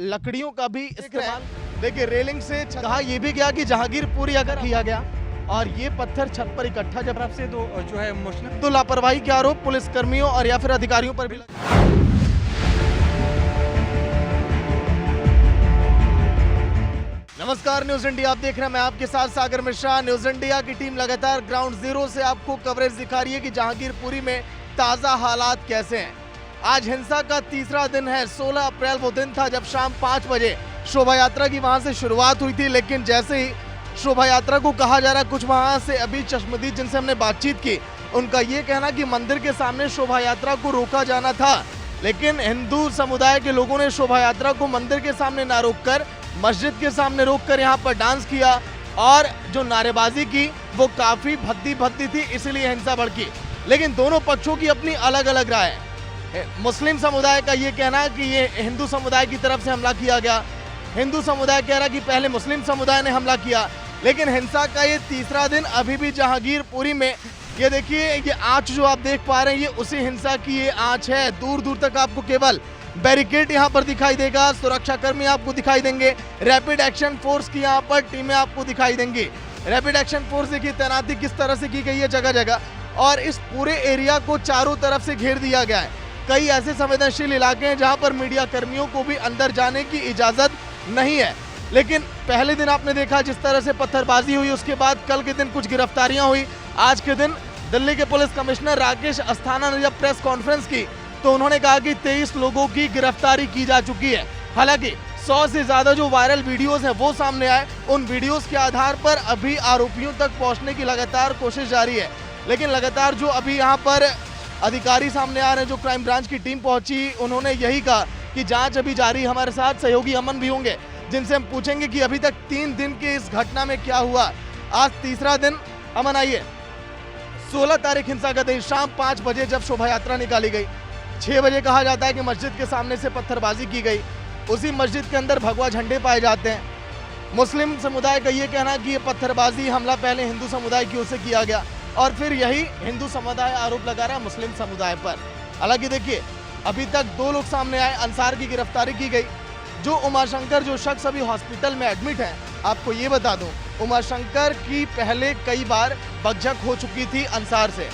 लकड़ियों का भी इस्तेमाल। देखिए रेलिंग से कहा यह भी गया कि जहांगीरपुरी अगर किया गया और ये पत्थर छत पर इकट्ठा जब तरफ से जो है मुस्लिम तो लापरवाही के आरोप पुलिस कर्मियों और या फिर अधिकारियों पर भी नमस्कार, न्यूज इंडिया आप देख रहे हैं, मैं आपके साथ सागर मिश्रा। न्यूज इंडिया की टीम लगातार ग्राउंड जीरो से आपको कवरेज दिखा रही है कि जहांगीरपुरी में ताजा हालात कैसे हैं। आज हिंसा का तीसरा दिन है। 16 अप्रैल वो दिन था जब शाम 5 बजे शोभा यात्रा की वहां से शुरुआत हुई थी, लेकिन जैसे ही शोभा यात्रा को कहा जा रहा है, कुछ वहां से अभी चश्मदीद जिनसे हमने बातचीत की, उनका ये कहना कि मंदिर के सामने शोभा यात्रा को रोका जाना था, लेकिन हिंदू समुदाय के लोगों ने शोभा यात्रा को मंदिर के सामने ना रोककर मस्जिद के सामने रोककर यहाँ पर डांस किया और जो नारेबाजी की वो काफी भद्दी थी, इसलिए हिंसा भड़की। लेकिन दोनों पक्षों की अपनी अलग अलग राय है। मुस्लिम समुदाय का ये कहना है कि ये हिंदू समुदाय की तरफ से हमला किया गया, हिंदू समुदाय कह रहा है कि पहले मुस्लिम समुदाय ने हमला किया। लेकिन हिंसा का ये तीसरा दिन अभी भी जहांगीरपुरी में, ये देखिए ये आंच जो आप देख पा रहे हैं, ये उसी हिंसा की ये आंच है। दूर दूर तक आपको केवल बैरिकेड यहाँ पर दिखाई देगा, सुरक्षाकर्मी आपको दिखाई देंगे, रैपिड एक्शन फोर्स की यहाँ पर टीमें आपको दिखाई देंगी। रैपिड एक्शन फोर्स देखिए तैनाती किस तरह से की गई है जगह जगह, और इस पूरे एरिया को चारों तरफ से घेर दिया गया है। कई ऐसे संवेदनशील इलाके हैं जहाँ पर मीडिया कर्मियों को भी अंदर जाने की इजाजत नहीं है। लेकिन पहले दिन आपने देखा जिस तरह से पत्थरबाजी हुई, उसके बाद कल के दिन कुछ गिरफ्तारियां हुई। आज के दिन दिल्ली के पुलिस कमिश्नर राकेश अस्थाना ने जब प्रेस कॉन्फ्रेंस की तो उन्होंने कहा कि 23 लोगों की गिरफ्तारी की जा चुकी है। हालांकि 100 से ज्यादा जो वायरल वीडियोस हैं वो सामने आए, उन वीडियोस के आधार पर अभी आरोपियों तक पहुंचने की लगातार कोशिश जारी है। लेकिन लगातार जो अभी यहाँ पर अधिकारी सामने आ रहे हैं, जो क्राइम ब्रांच की टीम पहुंची, उन्होंने यही कहा कि जांच अभी जारी। हमारे साथ सहयोगी अमन भी होंगे जिनसे हम पूछेंगे कि अभी तक 3 दिन की इस घटना में क्या हुआ। आज तीसरा दिन। अमन आइए, 16 तारीख हिंसा का दिन, शाम 5 बजे जब शोभा यात्रा निकाली गई, 6 बजे कहा जाता है कि मस्जिद के सामने से पत्थरबाजी की गई। उसी मस्जिद के अंदर भगवा झंडे पाए जाते हैं। मुस्लिम समुदाय का ये कहना है कि ये पत्थरबाजी हमला पहले हिंदू समुदाय की ओर से किया गया और फिर यही हिंदू समुदाय आरोप लगा रहा है मुस्लिम समुदाय पर। हालांकि देखिए अभी तक 2 लोग सामने आए, अंसार की गिरफ्तारी की गई। जो उमाशंकर जो शख्स अभी हॉस्पिटल में एडमिट है, आपको ये बता दूं, उमाशंकर की पहले कई बार बकझक हो चुकी थी अंसार से।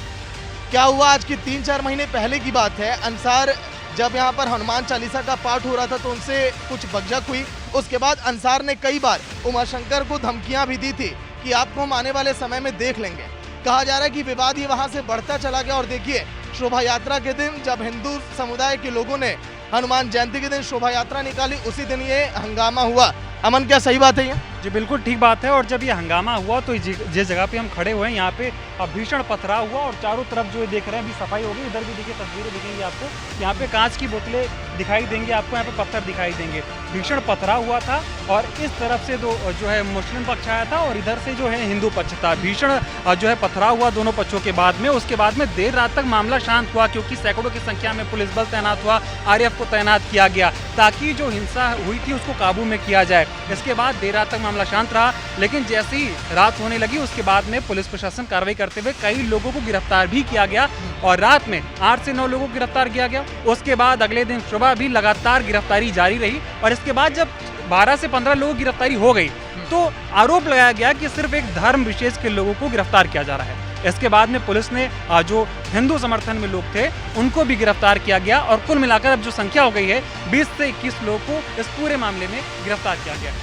क्या हुआ, आज की 3-4 महीने पहले की बात है। अंसार जब यहाँ पर हनुमान चालीसा का पाठ हो रहा था तो उनसे कुछ बकझक हुई। उसके बाद अंसार ने कई बार उमाशंकर को धमकियां भी दी थी कि आपको हम आने वाले समय में देख लेंगे। कहा जा रहा है कि विवाद ये वहां से बढ़ता चला गया और देखिए शोभा यात्रा के दिन जब हिंदू समुदाय के लोगों ने हनुमान जयंती के दिन शोभा यात्रा निकाली, उसी दिन ये हंगामा हुआ। अमन, क्या सही बात है ये? जी बिल्कुल ठीक बात है। और जब ये हंगामा हुआ तो जिस जगह पे हम खड़े हुए हैं यहाँ पे भीषण पथराव हुआ और चारों तरफ जो देख रहे हैं अभी सफाई होगी। इधर भी देखिए तस्वीरें दिखेंगी आपको, यहाँ पे कांच की बोतलें दिखाई देंगी आपको, यहाँ पे पत्थर दिखाई देंगे। भीषण पथराव हुआ था और इस तरफ से जो है मुस्लिम पक्ष आया था और इधर से जो है हिंदू पक्ष था। भीषण जो है पथराव हुआ दोनों पक्षों के बाद में। उसके बाद में देर रात तक मामला शांत हुआ क्योंकि सैकड़ों की संख्या में पुलिस बल तैनात हुआ, RAF को तैनात किया गया ताकि जो हिंसा हुई थी उसको काबू में किया जाए। इसके बाद देर रात तक मामला शांत रहा, लेकिन जैसे ही रात होने लगी उसके बाद में पुलिस प्रशासन कार्रवाई करते हुए कई लोगों को गिरफ्तार भी किया गया और रात में 8 से 9 लोगों को गिरफ्तार किया गया। उसके बाद अगले दिन सुबह भी लगातार गिरफ्तारी जारी रही और इसके बाद जब 12 से 15 लोगों की गिरफ्तारी हो गई तो आरोप लगाया गया कि सिर्फ एक धर्म विशेष के लोगों को गिरफ्तार किया जा रहा है। इसके बाद में पुलिस ने जो हिंदू समर्थन में लोग थे उनको भी गिरफ्तार किया गया और कुल मिलाकर अब जो संख्या हो गई है 20 से 21 लोगों को इस पूरे मामले में गिरफ्तार किया गया।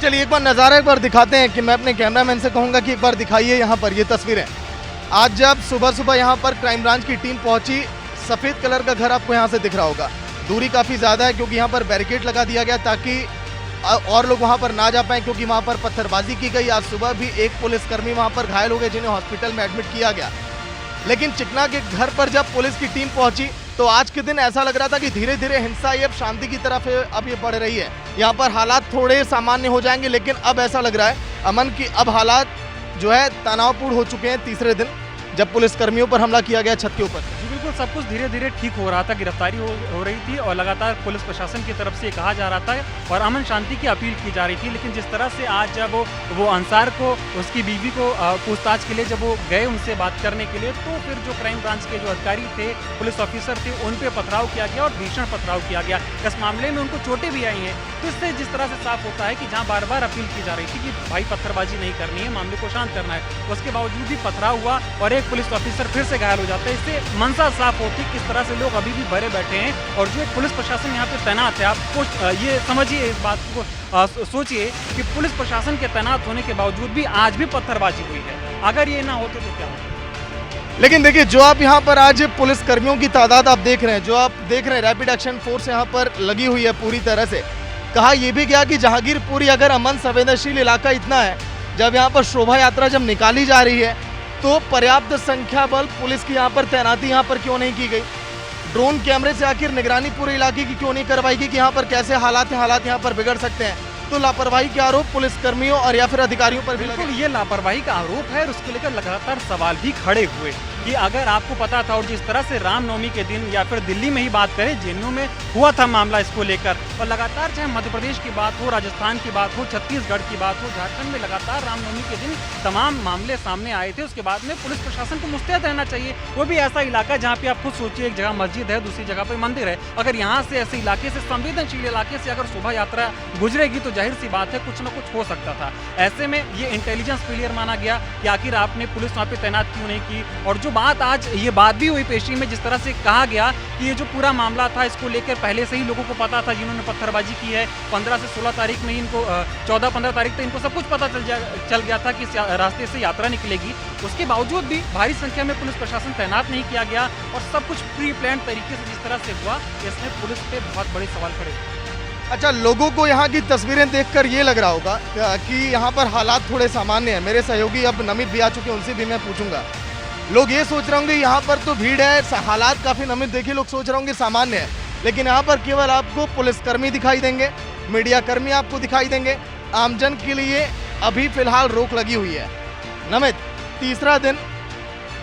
चलिए एक बार नज़ारा एक बार दिखाते हैं कि मैं अपने कैमरामैन से कहूँगा कि एक बार दिखाइए यहाँ पर ये तस्वीरें। आज जब सुबह यहाँ पर क्राइम ब्रांच की टीम पहुंची, सफ़ेद कलर का घर आपको यहाँ से दिख रहा होगा। दूरी काफ़ी ज़्यादा है क्योंकि यहाँ पर बैरिकेड लगा दिया गया ताकि और लोग वहाँ पर ना जा पाएँ, क्योंकि वहाँ पर पत्थरबाजी की गई। आज सुबह भी एक पुलिसकर्मी वहाँ पर घायल हो गए जिन्हें हॉस्पिटल में एडमिट किया गया। लेकिन चिकना के घर पर जब पुलिस की टीम पहुंची तो आज के दिन ऐसा लग रहा था कि धीरे धीरे हिंसा ये अब शांति की तरफ अब ये बढ़ रही है। यहाँ पर हालात थोड़े सामान्य हो जाएंगे, लेकिन अब ऐसा लग रहा है अमन की अब हालात जो है तनावपूर्ण हो चुके हैं तीसरे दिन जब पुलिस कर्मियों पर हमला किया गया छत के ऊपर। बिल्कुल सब कुछ धीरे धीरे ठीक हो रहा था, गिरफ्तारी हो रही थी और लगातार पुलिस प्रशासन की तरफ से कहा जा रहा था और अमन शांति की अपील की जा रही थी। लेकिन जिस तरह से आज जब वो अंसार को, उसकी बीवी को पूछताछ के लिए जब वो गए उनसे बात करने के लिए, तो फिर जो क्राइम ब्रांच के जो अधिकारी थे, पुलिस ऑफिसर थे, उन पे पथराव किया गया और भीषण पथराव किया गया। इस मामले में उनको चोटें भी आई हैं। तो इससे जिस तरह से साफ होता है कि जहाँ बार बार अपील की जा रही थी कि भाई पत्थरबाजी नहीं करनी है, मामले को शांत करना है, उसके बावजूद भी पथराव हुआ और एक पुलिस ऑफिसर फिर से घायल हो जाता है। इससे मंशा साफ होती किस तरह से लोग अभी भी भरे बैठे हैं और जो एक पुलिस प्रशासन यहाँ पे तैनात है। आप ये समझिए, इस बात को सोचिए कि पुलिस प्रशासन के तैनात होने के बावजूद भी आज भी पत्थरबाजी हुई है। अगर ये ना होते तो क्या होता? लेकिन देखिए, जो आप यहाँ पर आज पुलिस कर्मियों की तादाद आप देख रहे हैं, जो आप देख रहे हैं रैपिड एक्शन फोर्स यहाँ पर लगी हुई है पूरी तरह से। कहा यह भी गया कि जहांगीरपुरी अगर अमन संवेदनशील इलाका इतना है, जब यहाँ पर शोभा यात्रा जब निकाली जा रही है तो पर्याप्त संख्या बल पुलिस की यहाँ पर तैनाती यहाँ पर क्यों नहीं की गई? ड्रोन कैमरे से आखिर निगरानी पूरे इलाके की क्यों नहीं करवाई गई कि यहाँ पर कैसे हालात यहाँ पर बिगड़ सकते हैं? तो लापरवाही के आरोप पुलिस कर्मियों और या फिर अधिकारियों पर भी लगे। बिल्कुल ये लापरवाही का आरोप है और उसको लेकर लगातार सवाल भी खड़े हुए कि अगर आपको पता था और जिस तरह से रामनवमी के दिन या फिर दिल्ली में ही बात करें, जेएनयू में हुआ था मामला इसको लेकर, और लगातार चाहे मध्य प्रदेश की बात हो, राजस्थान की बात हो, छत्तीसगढ़ की बात हो, झारखंड में लगातार रामनवमी के दिन तमाम मामले सामने आए थे। उसके बाद में पुलिस प्रशासन को मुस्तैद रहना चाहिए। वो भी ऐसा इलाका जहाँ पे आप खुद सोचिए, एक जगह मस्जिद है, दूसरी जगह पर मंदिर है। अगर यहाँ से ऐसे इलाके से, संवेदनशील इलाके से अगर शोभा यात्रा गुजरेगी तो जाहिर सी बात है कुछ न कुछ हो सकता था। ऐसे में ये इंटेलिजेंस फेलियर माना गया कि आखिर आपने पुलिस वहाँ पे तैनात क्यों नहीं की। और जो बात आज ये बात भी हुई पेशी में, जिस तरह से कहा गया कि ये जो पूरा मामला था इसको लेकर पहले से ही लोगों को पता था, जिन्होंने पत्थरबाजी की है 15 से 16 तारीख में इनको 14-15 तारीख तक इनको सब कुछ पता चल गया था कि इस रास्ते से यात्रा निकलेगी। उसके बावजूद भी भारी संख्या में पुलिस प्रशासन तैनात नहीं किया गया और सब कुछ प्री प्लान तरीके से जिस तरह से हुआ, इसमें पुलिस पे बहुत बड़े सवाल खड़े। अच्छा, लोगों को यहाँ की तस्वीरें देखकर ये लग रहा होगा कि यहाँ पर हालात थोड़े सामान्य हैं। मेरे सहयोगी अब नमित भी आ चुके हैं, उनसे भी मैं पूछूंगा। लोग ये सोच रहे होंगे यहाँ पर तो भीड़ है, हालात काफी, नमित देखिए, लोग सोच रहे होंगे सामान्य है, लेकिन यहाँ पर केवल आपको पुलिसकर्मी दिखाई देंगे, मीडिया कर्मी आपको दिखाई देंगे। आमजन के लिए अभी फिलहाल रोक लगी हुई है। नमित, तीसरा दिन,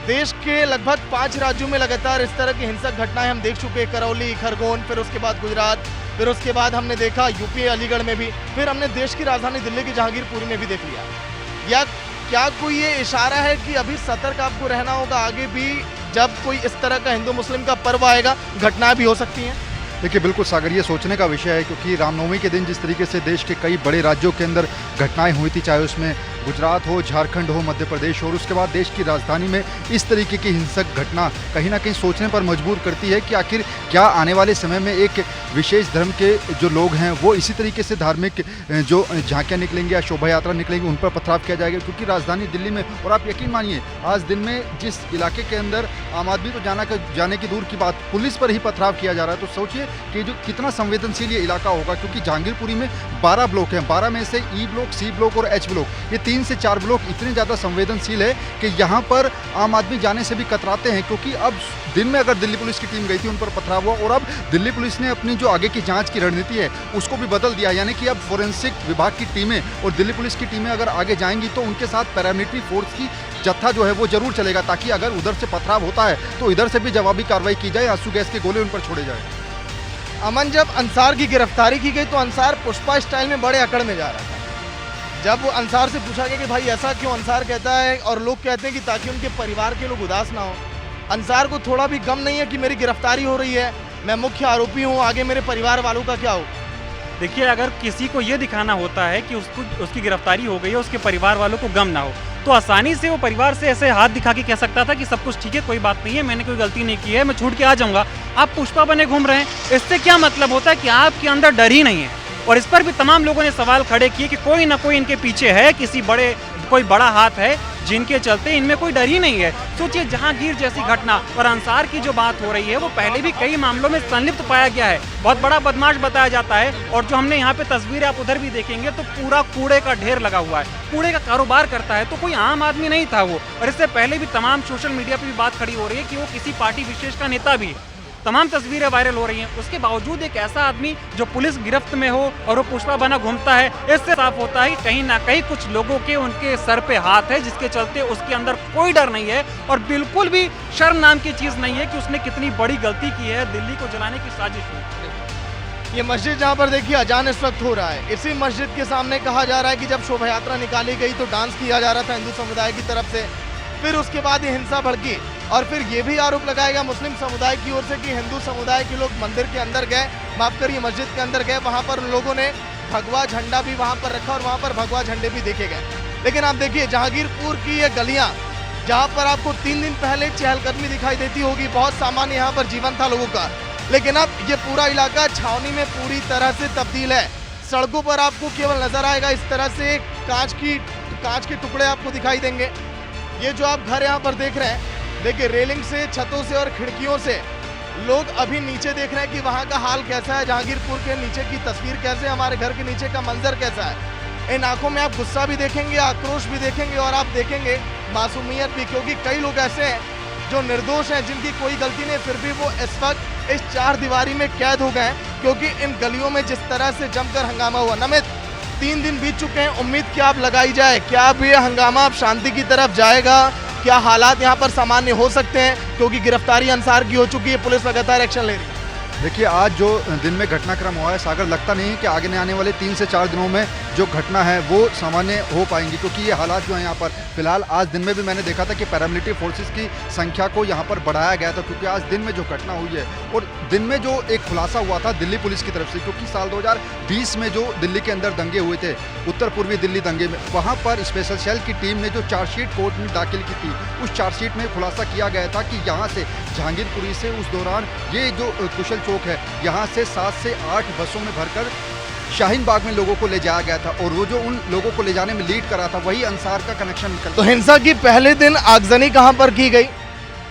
देश के लगभग 5 राज्यों में लगातार इस तरह की हिंसक घटनाएं हम देख चुके हैं। करौली, खरगोन, फिर उसके बाद गुजरात, फिर उसके बाद हमने देखा यूपी अलीगढ़ में भी, फिर हमने देश की राजधानी दिल्ली की जहांगीरपुरी में भी देख लिया। या क्या कोई ये इशारा है कि अभी सतर्क आपको रहना होगा, आगे भी जब कोई इस तरह का हिंदू मुस्लिम का पर्व आएगा घटनाएं भी हो सकती हैं? देखिए, बिल्कुल सागर, ये सोचने का विषय है, क्योंकि रामनवमी के दिन जिस तरीके से देश के कई बड़े राज्यों के अंदर घटनाएं हुई थी, चाहे उसमें गुजरात हो, झारखंड हो, मध्य प्रदेश हो, और उसके बाद देश की राजधानी में इस तरीके की हिंसक घटना कहीं ना कहीं सोचने पर मजबूर करती है कि आखिर क्या आने वाले समय में एक विशेष धर्म के जो लोग हैं वो इसी तरीके से धार्मिक जो झांकियाँ निकलेंगी या शोभा यात्रा निकलेंगी उन पर पथराव किया जाएगा। क्योंकि राजधानी दिल्ली में, और आप यकीन मानिए, आज दिन में जिस इलाके के अंदर आम आदमी तो जाने की दूर की बात, पुलिस पर ही पथराव किया जा रहा है, तो सोचिए कि जो कितना संवेदनशील ये इलाका होगा। क्योंकि जहांगीरपुरी में 12 ब्लॉक हैं, 12 में से ई ब्लॉक, सी ब्लॉक और एच ब्लॉक, ये 3 से 4 ब्लॉक इतने ज़्यादा संवेदनशील है कि यहाँ पर आम आदमी जाने से भी कतराते हैं। क्योंकि अब दिन में अगर दिल्ली पुलिस की टीम गई थी, उन पर पथराव हुआ, और अब दिल्ली पुलिस ने अपनी जो आगे की जांच की रणनीति है उसको भी बदल दिया। यानी कि अब फोरेंसिक विभाग की टीमें और दिल्ली पुलिस की टीमें अगर आगे जाएंगी तो उनके साथ पैरामिलिट्री फोर्स की जत्था जो है वो जरूर चलेगा, ताकि अगर उधर से पथराव होता है तो इधर से भी जवाबी कार्रवाई की जाए, आंसू गैस के गोले उन पर छोड़े जाए। अमन, जब अंसार की गिरफ्तारी की गई तो अंसार पुष्पा स्टाइल में बड़े अकड़ में जा रहा था। जब वो अंसार से पूछा गया कि भाई ऐसा क्यों, अंसार कहता है, और लोग कहते हैं कि ताकि उनके परिवार के लोग उदास ना हो। अंसार को थोड़ा भी गम नहीं है कि मेरी गिरफ्तारी हो रही है, मैं मुख्य आरोपी हूँ, आगे मेरे परिवार वालों का क्या हो? देखिए, अगर किसी को ये दिखाना होता है कि उसकी गिरफ्तारी हो गई है, उसके परिवार वालों को गम ना हो, तो आसानी से वो परिवार से ऐसे हाथ दिखा के कह सकता था कि सब कुछ ठीक है, कोई बात नहीं है, मैंने कोई गलती नहीं की है, मैं छूट के आ जाऊंगा। आप पुष्पा बने घूम रहे हैं, इससे क्या मतलब होता है कि आपके अंदर डर ही नहीं है। और इस पर भी तमाम लोगों ने सवाल खड़े किए कि कोई ना कोई इनके पीछे है, कोई बड़ा हाथ है जिनके चलते इनमें कोई डर ही नहीं है। सोचिए, जहांगीर जैसी घटना और अंसार की जो बात हो रही है, वो पहले भी कई मामलों में संलिप्त पाया गया है, बहुत बड़ा बदमाश बताया जाता है। और जो हमने यहाँ पे तस्वीरें आप उधर भी देखेंगे तो पूरा कूड़े का ढेर लगा हुआ है, कूड़े का कारोबार करता है, तो कोई आम आदमी नहीं था वो। और इससे पहले भी तमाम सोशल मीडिया पे भी बात खड़ी हो रही है कि वो किसी पार्टी विशेष का नेता भी। तमाम तस्वीरें वायरल हो रही हैं। उसके बावजूद एक ऐसा आदमी जो पुलिस गिरफ्त में हो और वो पुतला बना घूमता है, इससे साफ होता है कहीं ना कहीं कुछ लोगों के उनके सर पे हाथ है, जिसके चलते उसके अंदर कोई डर नहीं है और बिल्कुल भी शर्म नाम की चीज नहीं है कि उसने कितनी बड़ी गलती की है, दिल्ली को जलाने की साजिश हुई। ये मस्जिद जहाँ पर देखिए अजान इस वक्त हो रहा है, इसी मस्जिद के सामने कहा जा रहा है कि जब शोभा यात्रा निकाली गई तो डांस किया जा रहा था हिंदू समुदाय की तरफ से, फिर उसके बाद ये हिंसा भड़की और फिर ये भी आरोप लगाया गया मुस्लिम समुदाय की ओर से कि हिंदू समुदाय के लोग मंदिर के अंदर गए, माफ करिए मस्जिद के अंदर गए, वहाँ पर उन लोगों ने भगवा झंडा भी वहाँ पर रखा और वहाँ पर भगवा झंडे भी देखे गए। लेकिन आप देखिए जहांगीरपुर की ये गलियाँ जहाँ पर आपको 3 दिन पहले चहलकदमी दिखाई देती होगी, बहुत सामान्य यहाँ पर जीवन था लोगों का, लेकिन अब ये पूरा इलाका छावनी में पूरी तरह से तब्दील है। सड़कों पर आपको केवल नजर आएगा इस तरह से कांच के टुकड़े आपको दिखाई देंगे। ये जो आप घर यहाँ पर देख रहे हैं, देखिए रेलिंग से, छतों से और खिड़कियों से लोग अभी नीचे देख रहे हैं कि वहाँ का हाल कैसा है, जहांगीरपुर के नीचे की तस्वीर कैसे है, हमारे घर के नीचे का मंजर कैसा है। इन आंखों में आप गुस्सा भी देखेंगे, आक्रोश भी देखेंगे और आप देखेंगे मासूमियत भी, क्योंकि कई लोग ऐसे हैं जो निर्दोष हैं, जिनकी कोई गलती नहीं, फिर भी वो इस वक्त इस 4 दीवारी में कैद हो गए हैं, क्योंकि इन गलियों में जिस तरह से जमकर हंगामा हुआ। नमित, 3 दिन बीत चुके हैं, उम्मीद क्या अब लगाई जाए, क्या अब ये हंगामा अब शांति की तरफ जाएगा, क्या हालात यहाँ पर सामान्य हो सकते हैं, क्योंकि गिरफ्तारी अंसार की हो चुकी है, पुलिस लगातार एक्शन ले रही है। देखिए आज जो दिन में घटनाक्रम हुआ है सागर, लगता नहीं है कि आगे आने वाले 3 से 4 दिनों में जो घटना है वो सामान्य हो पाएंगी, क्योंकि ये हालात जो हैं यहाँ पर फिलहाल, आज दिन में भी मैंने देखा था कि पैरामिलिट्री फोर्सेस की संख्या को यहाँ पर बढ़ाया गया था, क्योंकि आज दिन में जो घटना हुई है और दिन में जो एक खुलासा हुआ था दिल्ली पुलिस की तरफ से, क्योंकि साल 2020 में जो दिल्ली के अंदर दंगे हुए थे, उत्तर पूर्वी दिल्ली दंगे में, वहाँ पर स्पेशल सेल की टीम ने जो चार्जशीट कोर्ट में दाखिल की थी, उस चार्जशीट में खुलासा किया गया था कि यहाँ से जहांगीरपुरी से उस दौरान ये जो कुशल चौक है, यहाँ से 7 से 8 बसों में भरकर शाहीन बाग में लोगों को ले जाया गया था और वो जो उन लोगों को ले जाने में लीड कर रहा था वही अंसार का कनेक्शन निकल। तो हिंसा की पहले दिन आगजनी कहां पर की गई,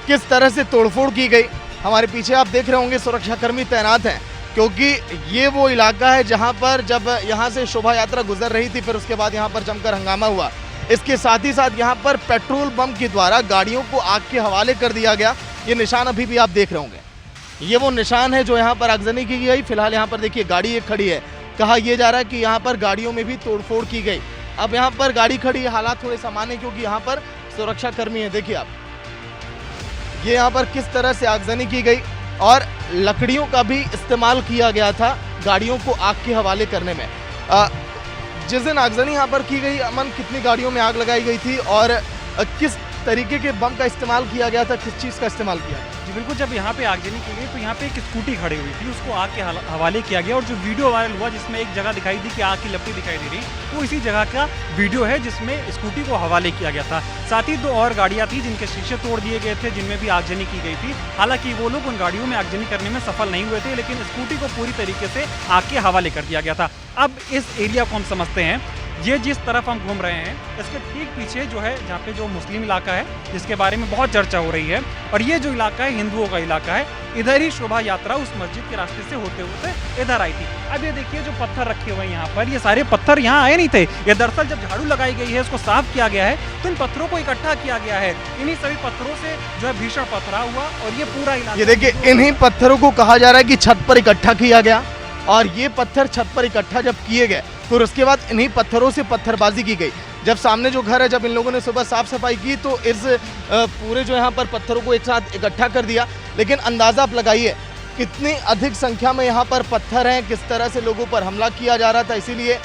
किस तरह से तोड़फोड़ की गई, हमारे पीछे आप देख रहे होंगे सुरक्षाकर्मी तैनात हैं, क्योंकि ये वो इलाका है जहां पर जब यहां से शोभा यात्रा गुजर रही थी, फिर उसके बाद यहां पर जमकर हंगामा हुआ। इसके साथ ही साथ यहां पर पेट्रोल बम के द्वारा गाड़ियों को आग के हवाले कर दिया गया। ये निशान अभी भी आप देख रहे होंगे, ये वो निशान है जो यहाँ पर आगजनी की गई। फिलहाल यहाँ पर देखिए गाड़ी एक खड़ी है, कहा यह जा रहा है कि यहाँ पर गाड़ियों में भी तोड़फोड़ की गई। अब यहाँ पर गाड़ी खड़ी है, हालात थोड़े सामान्य, क्योंकि यहाँ पर सुरक्षा कर्मी है। देखिए आप, ये यहाँ पर किस तरह से आगजनी की गई और लकड़ियों का भी इस्तेमाल किया गया था गाड़ियों को आग के हवाले करने में। जिस दिन आगजनी यहाँ पर की गई, अमन, कितनी गाड़ियों में आग लगाई गई थी और किस तरीके के बम का इस्तेमाल किया गया था, किस चीज़ का इस्तेमाल किया गया? जी बिल्कुल, जब यहाँ पे आगजनी की गई तो यहाँ पे एक स्कूटी खड़ी हुई थी, उसको आग के हवाले किया गया और जो वीडियो वायरल हुआ जिसमें एक जगह दिखाई दी कि आग की लपटी दिखाई दे रही, वो इसी जगह का वीडियो है जिसमें स्कूटी को हवाले किया गया था। साथ ही 2 और गाड़ियाँ थी जिनके शीशे तोड़ दिए गए थे, जिनमें भी आगजनी की गई थी। हालांकि वो लोग उन गाड़ियों में आगजनी करने में सफल नहीं हुए थे, लेकिन स्कूटी को पूरी तरीके से आग के हवाले कर दिया गया था। अब इस एरिया को हम समझते हैं, ये जिस तरफ हम घूम रहे हैं इसके ठीक पीछे जो है, जहाँ पे जो मुस्लिम इलाका है जिसके बारे में बहुत चर्चा हो रही है, और ये जो इलाका है हिंदुओं का इलाका है, इधर ही शोभा यात्रा उस मस्जिद के रास्ते से होते होते इधर आई थी। अब ये देखिए जो पत्थर रखे हुए हैं यहाँ पर, ये सारे पत्थर यहाँ आए नहीं थे, ये दरअसल जब झाड़ू लगाई गई है, इसको साफ किया गया है, तो इन पत्थरों को इकट्ठा किया गया है। इन्हीं सभी पत्थरों से जो है भीषण पथराव हुआ और ये पूरा इलाका, ये देखिए इन्हीं पत्थरों को कहा जा रहा है कि छत पर इकट्ठा किया गया, और ये पत्थर छत पर इकट्ठा जब किए गए फिर उसके बाद इन्हीं पत्थरों से पत्थरबाजी की गई। जब सामने जो घर है, जब इन लोगों ने सुबह साफ सफाई की तो इस पूरे जो यहाँ पर पत्थरों को एक साथ इकट्ठा कर दिया, लेकिन अंदाजा आप लगाइए कितनी अधिक संख्या में यहाँ पर पत्थर हैं, किस तरह से लोगों पर हमला किया जा रहा था। इसीलिए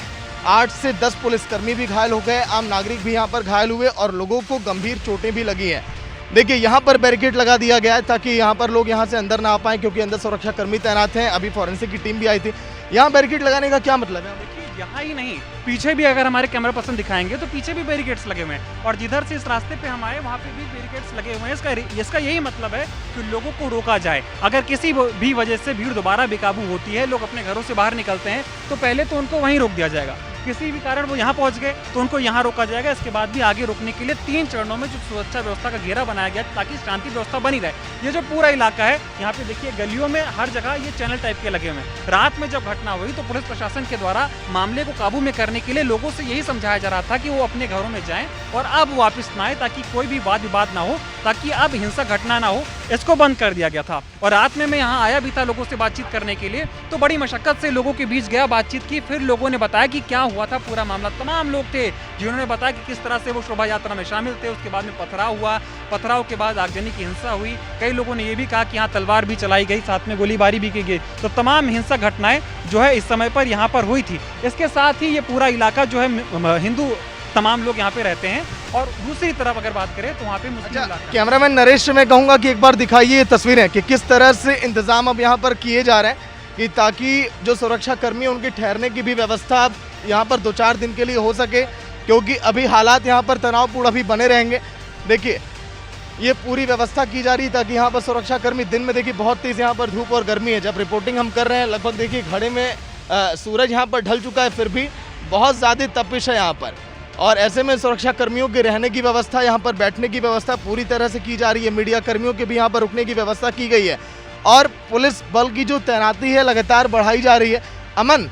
8 से 10 पुलिसकर्मी भी घायल हो गए, आम नागरिक भी यहाँ पर घायल हुए और लोगों को गंभीर चोटें भी लगी हैं। देखिए यहाँ पर बैरिकेड लगा दिया गया है ताकि यहाँ पर लोग यहाँ से अंदर ना आ पाएं, क्योंकि अंदर सुरक्षा कर्मी तैनात हैं। अभी फॉरेंसिक की टीम भी आई थी। यहाँ बैरिकेड लगाने का क्या मतलब है? देखिए यहाँ ही नहीं, पीछे भी अगर हमारे कैमरा पर्सन दिखाएंगे तो पीछे भी बैरिकेड्स लगे हुए हैं, और जिधर से इस रास्ते पे हम आए वहाँ पे भी बैरिकेड्स लगे हुए हैं। इसका यही मतलब है कि लोगों को रोका जाए। अगर किसी भी वजह से भीड़ दोबारा बेकाबू होती है, लोग अपने घरों से बाहर निकलते हैं, तो पहले तो उनको वहीं रोक दिया जाएगा। किसी भी कारण वो यहाँ पहुँच गए तो उनको यहाँ रोका जाएगा। इसके बाद भी आगे रोकने के लिए 3 चरणों में जो सुरक्षा व्यवस्था का घेरा बनाया गया ताकि शांति व्यवस्था बनी रहे। ये जो पूरा इलाका है, यहाँ पे देखिए गलियों में हर जगह ये चैनल टाइप के लगे हुए हैं। रात में जब घटना हुई तो पुलिस प्रशासन के द्वारा मामले को काबू में करने के लिए लोगों से यही समझाया जा रहा था कि वो अपने घरों में जाएं और अब वापस ना आए, ताकि कोई भी वाद विवाद ना हो। ताकि अब हिंसक घटना ना हो, इसको बंद कर दिया गया था। और रात में मैं यहाँ आया भी था लोगों से बातचीत करने के लिए, तो बड़ी मशक्कत से लोगों के बीच गया, बातचीत की, फिर लोगों ने बताया कि क्या हुआ था पूरा मामला। तमाम लोग थे जिन्होंने बताया कि किस तरह से वो शोभा यात्रा में शामिल थे, उसके बाद में पथराव हुआ, पथराव के बाद आगजनी की हिंसा हुई। कई लोगों ने ये भी कहा कि यहाँ तलवार भी चलाई गई, साथ में गोलीबारी भी की गई। तो तमाम हिंसक घटनाएं जो है इस समय पर यहाँ पर हुई थी। इसके साथ ही ये पूरा इलाका जो है हिंदू तमाम लोग यहाँ पे रहते हैं, और दूसरी तरफ अगर बात करें तो वहाँ पे मुस्लिम इलाका है। कैमरामैन नरेश से मैं कहूंगा कि एक बार दिखाइए ये तस्वीरें कि किस तरह से इंतजाम अब यहाँ पर किए जा रहे हैं, कि ताकि जो सुरक्षा कर्मी उनके ठहरने की भी व्यवस्था अब यहाँ पर 2-4 दिन के लिए हो सके, क्योंकि अभी हालात यहाँ पर तनावपूर्ण अभी बने रहेंगे। देखिए ये पूरी व्यवस्था की जा रही है ताकि यहाँ पर सुरक्षा कर्मी दिन में, देखिए बहुत तेज यहाँ पर धूप और गर्मी है, जब रिपोर्टिंग हम कर रहे हैं लगभग देखिए घड़े में सूरज यहाँ पर ढल चुका है, फिर भी बहुत ज़्यादा तपिश है यहाँ पर। और ऐसे में सुरक्षा कर्मियों के रहने की व्यवस्था, यहाँ पर बैठने की व्यवस्था पूरी तरह से की जा रही है। मीडिया कर्मियों के भी यहाँ पर रुकने की व्यवस्था की गई है, और पुलिस बल की जो तैनाती है लगातार बढ़ाई जा रही है। अमन,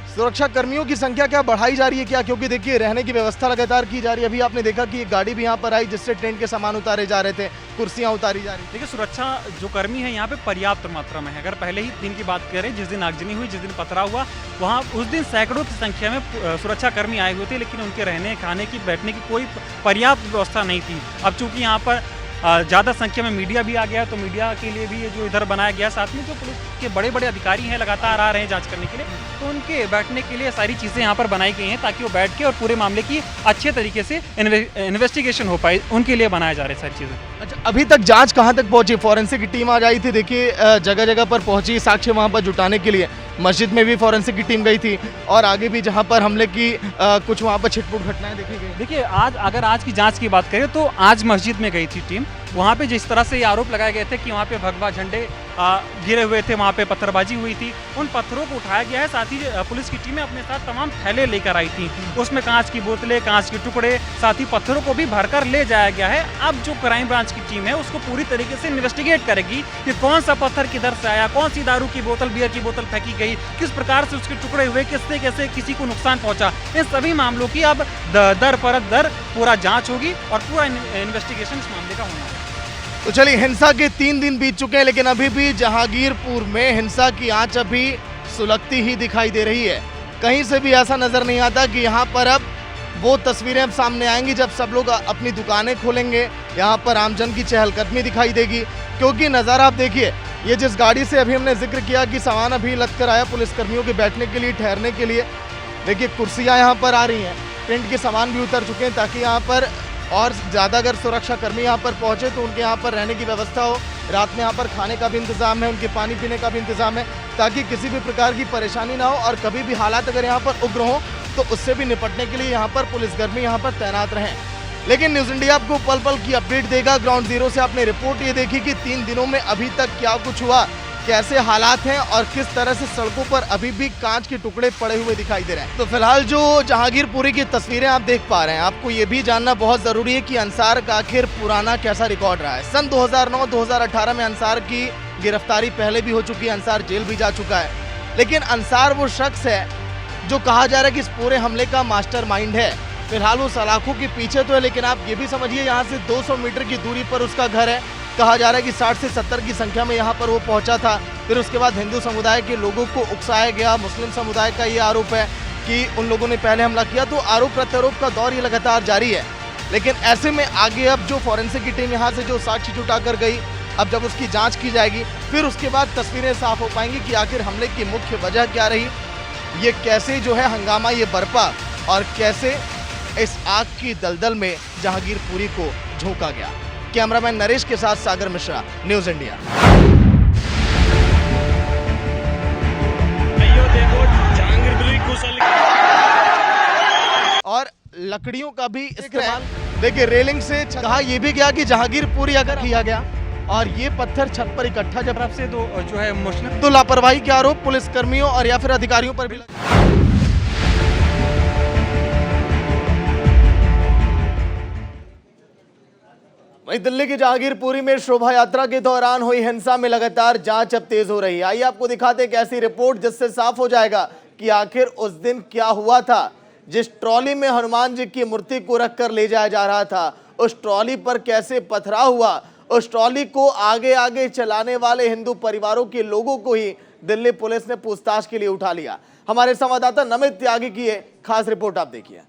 सुरक्षा कर्मियों की संख्या क्या बढ़ाई जा रही है क्या? क्योंकि देखिए रहने की व्यवस्था लगातार की जा रही है। अभी आपने देखा कि एक गाड़ी भी यहाँ पर आई जिससे टेंट के सामान उतारे जा रहे थे, कुर्सियाँ उतारी जा रही थी। देखिए सुरक्षा जो कर्मी है यहाँ पे पर्याप्त मात्रा में है। अगर पहले ही दिन की बात करें, जिस दिन आगजनी हुई, जिस दिन पथराव हुआ, वहाँ उस दिन सैकड़ों की संख्या में सुरक्षा कर्मी आए हुए थे, लेकिन उनके रहने, खाने की, बैठने की कोई पर्याप्त व्यवस्था नहीं थी। अब चूंकि यहाँ पर ज़्यादा संख्या में मीडिया भी आ गया, तो मीडिया के लिए भी ये जो इधर बनाया गया, साथ में जो पुलिस के बड़े बड़े अधिकारी हैं लगातार आ रहे हैं जांच करने के लिए, तो उनके बैठने के लिए सारी चीज़ें यहाँ पर बनाई गई हैं ताकि वो बैठ के और पूरे मामले की अच्छे तरीके से इन्वेस्टिगेशन हो पाए, उनके लिए बनाया जा रहा है सारी चीज़ें। अच्छा, अभी तक जांच कहाँ तक पहुंची? फॉरेंसिक की टीम आ जाई थी, देखिए जगह जगह पर पहुंची साक्ष्य वहां पर जुटाने के लिए। मस्जिद में भी फॉरेंसिक की टीम गई थी, और आगे भी जहां पर हमले की कुछ वहां पर छिटपुट घटनाएं देखी गई। देखिए आज की जांच की बात करें तो आज मस्जिद में गई थी टीम। वहाँ पे जिस तरह से ये आरोप लगाए गए थे कि वहाँ पे भगवा झंडे गिरे हुए थे, वहाँ पे पत्थरबाजी हुई थी, उन पत्थरों को उठाया गया है। साथ ही पुलिस की टीमें अपने साथ तमाम थैले लेकर आई थी, उसमें कांच की बोतलें, कांच के टुकड़े, साथ ही पत्थरों को भी भरकर ले जाया गया है। अब जो क्राइम ब्रांच की टीम है उसको पूरी तरीके से इन्वेस्टिगेट करेगी कि कौन सा पत्थर किधर से आया, कौन सी दारू की बोतल, बियर की बोतल फेंकी गई, किस प्रकार से उसके टुकड़े हुए, किससे कैसे किसी को नुकसान पहुंचा। इन सभी मामलों की अब दर परत दर पूरा जाँच होगी और पूरा इन्वेस्टिगेशन इस मामले का होना है। तो चलिए, हिंसा के 3 दिन बीत चुके हैं, लेकिन अभी भी जहांगीरपुर में हिंसा की आंच अभी सुलगती ही दिखाई दे रही है। कहीं से भी ऐसा नजर नहीं आता कि यहाँ पर अब वो तस्वीरें अब सामने आएंगी जब सब लोग अपनी दुकानें खोलेंगे, यहाँ पर आमजन की चहलकदमी दिखाई देगी। क्योंकि नज़ारा आप देखिए, ये जिस गाड़ी से अभी हमने जिक्र किया कि सामान अभी लद कर आया पुलिसकर्मियों के बैठने के लिए, ठहरने के लिए, देखिए कुर्सियाँ यहाँ पर आ रही हैं, टेंट के सामान भी उतर चुके हैं ताकि यहाँ पर और ज़्यादा अगर सुरक्षा कर्मी यहाँ पर पहुँचे तो उनके यहाँ पर रहने की व्यवस्था हो। रात में यहाँ पर खाने का भी इंतज़ाम है, उनके पानी पीने का भी इंतज़ाम है, ताकि किसी भी प्रकार की परेशानी ना हो, और कभी भी हालात अगर यहाँ पर उग्र हो तो उससे भी निपटने के लिए यहाँ पर पुलिसकर्मी यहाँ पर तैनात रहें। लेकिन न्यूज़ इंडिया आपको पल पल की अपडेट देगा। ग्राउंड जीरो से आपने रिपोर्ट ये देखी कि 3 दिनों में अभी तक क्या कुछ हुआ, कैसे हालात हैं, और किस तरह से सड़कों पर अभी भी कांच के टुकड़े पड़े हुए दिखाई दे रहे हैं। तो फिलहाल जो जहांगीरपुरी की तस्वीरें आप देख पा रहे हैं, आपको ये भी जानना बहुत ज़रूरी है कि अंसार का आखिर पुराना कैसा रिकॉर्ड रहा है। सन 2009-2018 में अंसार की गिरफ्तारी पहले भी हो चुकी है, अंसार जेल भी जा चुका है, लेकिन अंसार वो शख्स है जो कहा जा रहा है कि इस पूरे हमले का मास्टरमाइंड है। फिलहाल वो सलाखों के पीछे तो है, लेकिन आप ये भी समझिए यहाँ से 200 मीटर की दूरी पर उसका घर है। कहा जा रहा है कि 60 से 70 की संख्या में यहाँ पर वो पहुँचा था। फिर उसके बाद हिंदू समुदाय के लोगों को उकसाया गया। मुस्लिम समुदाय का ये आरोप है कि उन लोगों ने पहले हमला किया, तो आरोप प्रत्यारोप का दौर ये लगातार जारी है। लेकिन ऐसे में आगे अब जो फॉरेंसिक की टीम यहाँ से जो साक्ष्य जुटा कर गई, अब जब उसकी जाँच की जाएगी फिर उसके बाद तस्वीरें साफ हो पाएंगी कि आखिर हमले की मुख्य वजह क्या रही, ये कैसे जो है हंगामा ये बरपा, और कैसे इस आग की दलदल में जहांगीरपुरी को झोंका गया। कैमरामैन नरेश के साथ सागर मिश्रा, न्यूज़ इंडिया। और लकड़ियों का भी इस्तेमाल, देखिए रेलिंग से कहा यह भी गया कि जहांगीरपुरी अगर किया गया, और ये पत्थर छत पर इकट्ठा जब तरफ से जो है मुश्किल, तो लापरवाही के आरोप पुलिसकर्मियों और या फिर अधिकारियों पर भी। वहीं दिल्ली की जहांगीरपुरी में शोभा यात्रा के दौरान हुई हिंसा में लगातार जांच अब तेज हो रही है। आइए आपको दिखाते हैं एक ऐसी रिपोर्ट जिससे साफ हो जाएगा कि आखिर उस दिन क्या हुआ था। जिस ट्रॉली में हनुमान जी की मूर्ति को रखकर ले जाया जा रहा था, उस ट्रॉली पर कैसे पथराव हुआ, उस ट्रॉली को आगे आगे चलाने वाले हिंदू परिवारों के लोगों को ही दिल्ली पुलिस ने पूछताछ के लिए उठा लिया। हमारे संवाददाता नमित त्यागी की ये खास रिपोर्ट आप देखिए।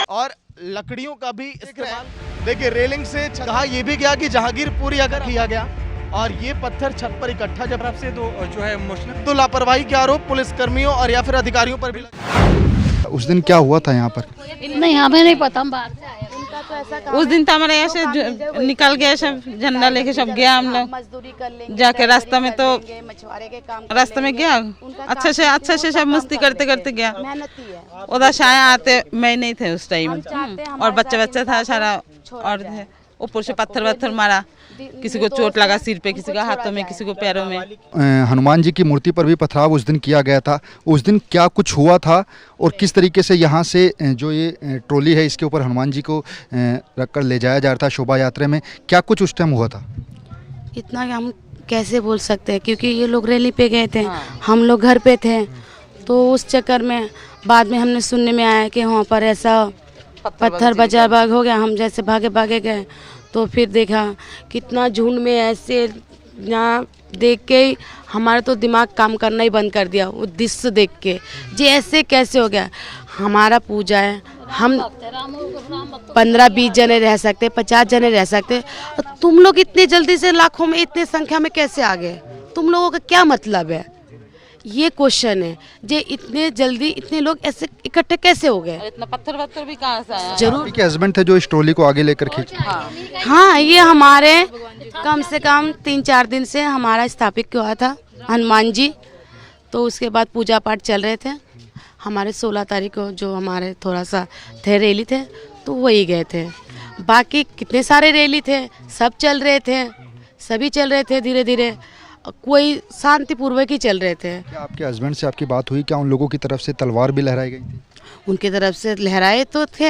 और लकड़ियों का भी इस्तेमाल, देखिए रेलिंग से कहा यह भी गया कि जहांगीरपुरी अगर किया गया और ये पत्थर छत पर इकट्ठा जब तरफ से जो है मुस्लिम तो लापरवाही के आरोप पुलिस कर्मियों और या फिर अधिकारियों पर भी उस दिन क्या हुआ था यहाँ पर? नहीं, हमें नहीं पता, हम बाहर से आए। उस दिन तो हमारे यहाँ से निकल गया, सब झंडा लेके सब गया। हम लोग मजदूरी कर लेंगे, जाके रास्ता में तो मछुआरे के काम रास्ते में गया, अच्छे से सब मस्ती करते करते गया। मेहनती है। उधर से आए आते मैं नहीं थे उस टाइम, और बच्चा था सारा, और ऊपर से पत्थर मारा, किसी को चोट लगा सिर पे, किसी को हाथों में, किसी को पैरों में। हनुमान जी की मूर्ति पर भी पथराव उस दिन किया गया था। उस दिन क्या कुछ हुआ था और किस तरीके से यहाँ से जो ये ट्रॉली है इसके ऊपर हनुमान जी को रखकर ले जाया जा रहा था शोभा यात्रा में, क्या कुछ उस टाइम हुआ था? इतना हम कैसे बोल सकते हैं, क्योंकि ये लोग रैली पे गए थे, हम लोग घर पे थे, तो उस चक्कर में बाद में हमने सुनने में आया कि वहाँ पर ऐसा पत्थर बाजार बाग हो गया। हम जैसे भागे गए तो फिर देखा कितना झुंड में ऐसे, यहाँ देख के हमारा तो दिमाग काम करना ही बंद कर दिया वो दृश्य देख के, जी ऐसे कैसे हो गया। हमारा पूजा है, हम 15-20 जने रह सकते, 50 जने रह सकते, और तुम लोग इतनी जल्दी से लाखों में इतनी संख्या में कैसे आ गए? तुम लोगों का क्या मतलब है? ये क्वेश्चन है, जे इतने जल्दी इतने लोग ऐसे इकट्ठे कैसे हो गए? इतना पत्थर भी कहाँ से आया? जरूर आपके हस्बैंड थे जो इस ट्रॉली को आगे लेकर खींच? हाँ, ये हमारे कम से कम 3-4 दिन से हमारा स्थापित हुआ था हनुमान जी, तो उसके बाद पूजा पाठ चल रहे थे। हमारे 16 तारीख को जो हमारे थोड़ा सा थे रैली थे, तो वही गए थे। बाकी कितने सारे रैली थे, सब चल रहे थे, सभी चल रहे थे धीरे धीरे, कोई शांतिपूर्वक ही चल रहे थे। क्या आपके हस्बैंड से आपकी बात हुई? क्या उन लोगों की तरफ से तलवार भी लहराई गई थी? उनके तरफ से लहराए तो थे,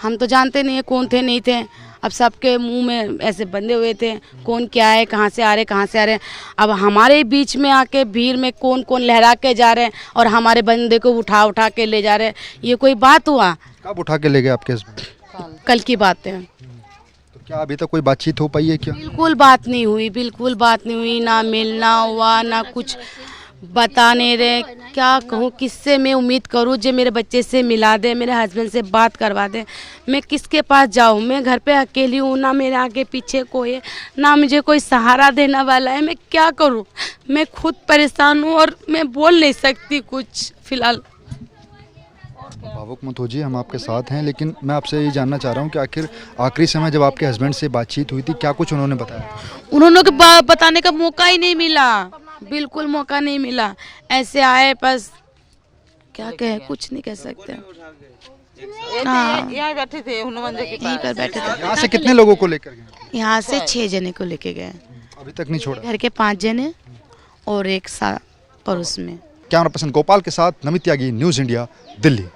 हम तो जानते नहीं है कौन थे नहीं थे। अब सबके मुंह में ऐसे बंधे हुए थे, कौन क्या है, कहाँ से आ रहे। अब हमारे बीच में आके भीड़ में कौन लहरा के जा रहे हैं और हमारे बंदे को उठा के ले जा रहे हैं, ये कोई बात हुआ? कब उठा के ले गए आपके हस्बैंड? कल की बात है। तो क्या अभी तक कोई बातचीत हो पाई है क्या? बिल्कुल बात नहीं हुई, ना मिलना हुआ, ना कुछ बता नहीं रहे। क्या कहूँ, किससे मैं उम्मीद करूँ जो मेरे बच्चे से मिला दे, मेरे हस्बैंड से बात करवा दे? मैं किसके पास जाऊँ? मैं घर पे अकेली हूँ, ना मेरे आगे पीछे कोई है, ना मुझे कोई सहारा देने वाला है। मैं क्या करूँ? मैं खुद परेशान हूँ और मैं बोल नहीं सकती कुछ फिलहाल। भावुक मत हो जी, हम आपके साथ हैं, लेकिन मैं आपसे ये जानना चाह रहा हूँ कि आखिर आखिरी समय जब आपके हस्बैंड से बातचीत हुई थी, क्या कुछ उन्होंने बताया? उन्होंने बताने का मौका ही नहीं मिला, बिल्कुल मौका नहीं मिला। ऐसे आए, बस क्या कहे, कुछ नहीं कह सकते। यहाँ बैठे थे हनुमान जी के यहीं पर बैठे थे। यहाँ से कितने लोगों को लेकर गए? यहाँ से 6 जने को लेके गए, अभी तक नहीं छोड़ा? घर के 5 जने और एक पड़ोस में। कैमरा पर्सन गोपाल के साथ नमित त्यागी, न्यूज़ इंडिया, दिल्ली।